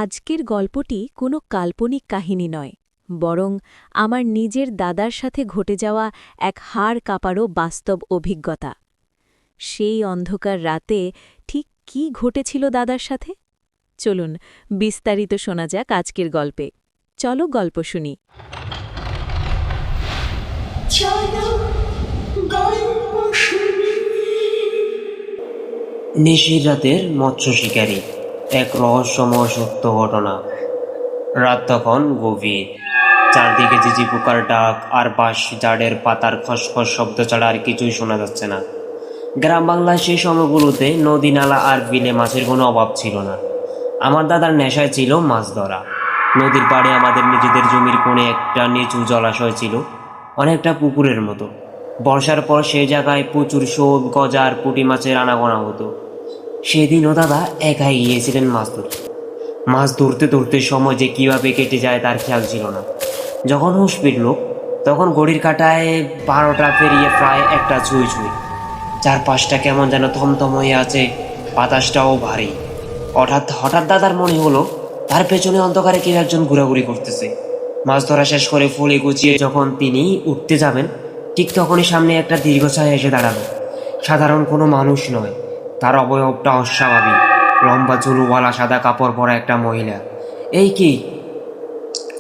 আজকের গল্পটি কোনো কাল্পনিক কাহিনী নয়, বরং আমার নিজের দাদার সাথে ঘটে যাওয়া এক হাড় কাঁপারো বাস্তব অভিজ্ঞতা। সেই অন্ধকার রাতে ঠিক কী ঘটেছিল দাদার সাথে? চলুন বিস্তারিত শোনা যাক আজকের গল্পে। চলো গল্প শুনি। নিশির রাতের মৎস্য শিকারী, এক রহস্যময় সত্য ঘটনা। রাত তখন গভীর, চারদিকে ঝিঝি পোকার ডাক আর বাঁশ ঝাড়ের পাতার খসখস শব্দ ছাড়া আর কিছুই শোনা যাচ্ছে না। গ্রাম বাংলার সেই সময়গুলোতে নদী নালা আর বিলে মাছের কোনো অভাব ছিল না। আমার দাদার নেশায় ছিল মাছ ধরা। নদীর পাড়ে আমাদের নিজেদের জমির কোণে একটা নিচু জলাশয় ছিল, অনেকটা পুকুরের মতো। বর্ষার পর সেই জায়গায় প্রচুর শোল, গজা আর পুঁটি মাছের আনাগোনা হতো। সেদিনও দাদা একাই গিয়েছিলেন মাছ ধরতে। মাছ ধরতে ধরতে সময় যে কীভাবে কেটে যায় তার খেয়াল ছিল না। যখন হুঁশ ফিরল, তখন ঘড়ির কাঁটায় 12টা পেরিয়ে প্রায় একটা ছুঁই ছুঁই। চারপাশটা কেমন যেন থমথম হয়ে আছে, বাতাসটাও ভারী। হঠাৎ দাদার মনে হলো তার পেছনে অন্ধকারে কেউ একজন ঘোরাঘুরি করতেছে। মাছ ধরা শেষ করে ফুলে গুছিয়ে যখন তিনি উঠতে যাবেন, ঠিক তখনই সামনে একটা দীর্ঘ ছায়া এসে দাঁড়ালো। সাধারণ কোনো মানুষ নয়, তার অবয়বটা অস্বাভাবিক। লম্বা চুলওয়ালা সাদা কাপড় পরা একটা মহিলা। এই কি?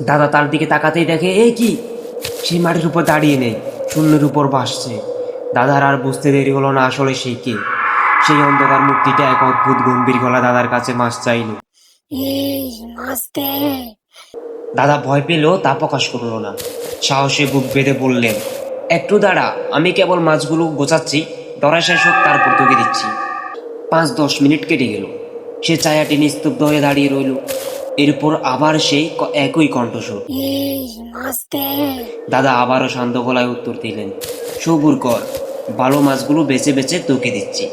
দাদা তার দিকে তাকাতেই দেখে, এই কি, সেই মাটির উপর দাঁড়িয়ে নেই, শূন্যের উপর ভাসছে। দাদার আর বুঝতে দেরি হলো না আসলে সেই কে। সেই অন্ধকার মূর্তিটা এক অদ্ভুত গম্ভীর গলা দাদার কাছে মাছ চাইল। দাদা ভয় পেলেও তা প্রকাশ করলো না। সাহসে বুক বেঁধে বললেন, একটু দাঁড়া, আমি কেবল মাছগুলো গোছাচ্ছি, ধরা শেষ হোক তারপর তোকে দিচ্ছি। 5-10 মিনিট কেটে গেল। সে ছায়াটি নিস্তব্ধ হয়ে দাঁড়িয়ে রইল। এরপর আবার সেই একই কণ্ঠস্বর। দাদা আবারও শান্ত গলায় উত্তর দিলেন, সবুর কর, ভালো মাছগুলো বেছে বেছে তোকে দিচ্ছি।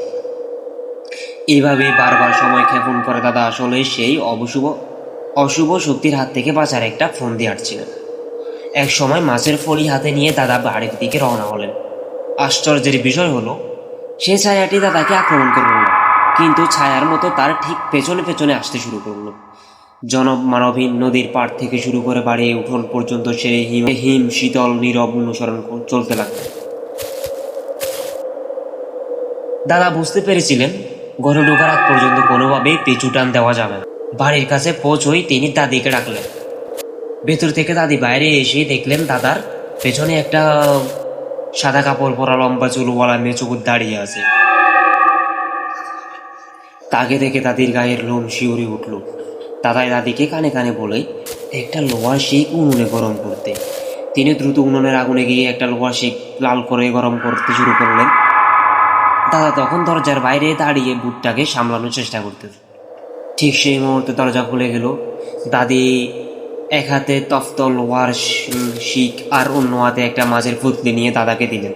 এইভাবে বারবার সময় ক্ষেপণ করে দাদা আসলে সেই অশুভ শক্তির হাত থেকে বাঁচার একটা ফন্দি আটছিলেন। এক সময় মাছের ফড়ি হাতে নিয়ে দাদা বাড়ির দিকে রওনা হলেন। আশ্চর্যের বিষয় হলো, সে ছায়াটি দাদাকে আক্রমণ করল না, কিন্তু ছায়ার মতো তার ঠিক পেছনে পেছনে আসতে শুরু করলো। জনমানবহীন নদীর পাড় থেকে শুরু করে বাড়ির উঠোন পর্যন্ত সে হিম শীতল নীরব অনুসরণ চলতে লাগল। দাদা বুঝতে পেরেছিলেন ঘরে ঢোকার আগ পর্যন্ত কোনোভাবেই পিছু টান দেওয়া যাবে না। বাড়ির কাছে পৌঁছই তিনি দাদিকে ডাকলেন। ভেতর থেকে দাদি বাইরে এসে দেখলেন দাদার পেছনে একটা সাদা কাপড় পরা লম্বা চুলওয়ালা মেচুকুত দাঁড়িয়ে আছে। তাকে দেখে দাদির গায়ের লোম শিউরে উঠল। দাদাই দাদিকে কানে কানে বলে একটা লোহার শিক উনুনে গরম করতে। তিনি দ্রুত উনুনের আগুনে গিয়ে একটা লোহার শিক লাল করে গরম করতে শুরু করলেন। দাদা তখন দরজার বাইরে দাঁড়িয়ে বুটটাকে সামলানোর চেষ্টা করতে। ঠিক সেই মুহূর্তে দরজা খুলে গেল। দাদি এক হাতে তপ্ত লোহার শিক আর অন্য হাতে একটা মাছের পুঁটলি নিয়ে দাদাকে দিলেন।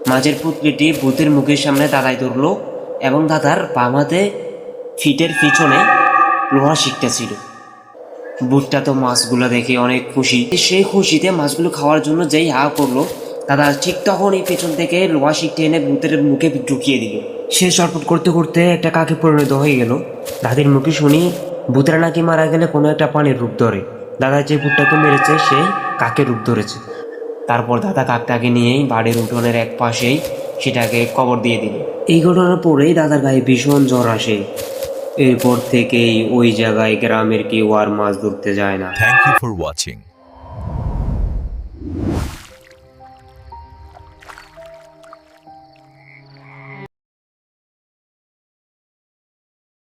মাছের পুঁটলিটি ভূতের মুখের সামনে দাদাই ধরল এবং দাদার বাম হাতে ফিটের পিছনে লোহার শিকটা ছিল। ভূতটা তো মাছগুলো দেখে অনেক খুশি। সেই খুশিতে মাছগুলো খাওয়ার জন্য যেই হা করলো, দাদা ঠিক তখন এই পেছন থেকে লোহা শিকটা এনে ভূতের মুখে ঢুকিয়ে দিল। সে ছটফট করতে করতে একটা কাকে পরিণত হয়ে গেল। দাদির মুখে শুনি ভূতেরা নাকি মারা গেলে কোনো একটা প্রাণীর রূপ ধরে। দাদা যে ভূতটাকে মেরেছে সে কাকের রূপ ধরেছে। তারপর দাদা কাকটাকে নিয়েই বাড়ির উঠোনের এক পাশেই সেটাকে কবর দিয়ে দিল। এই ঘটনার পরেই দাদার গায়ে ভীষণ জ্বর আসে। এরপর থেকেই ওই জায়গায় গ্রামের কেউ আর মাছ ধরতে যায় না। Thank you for watching.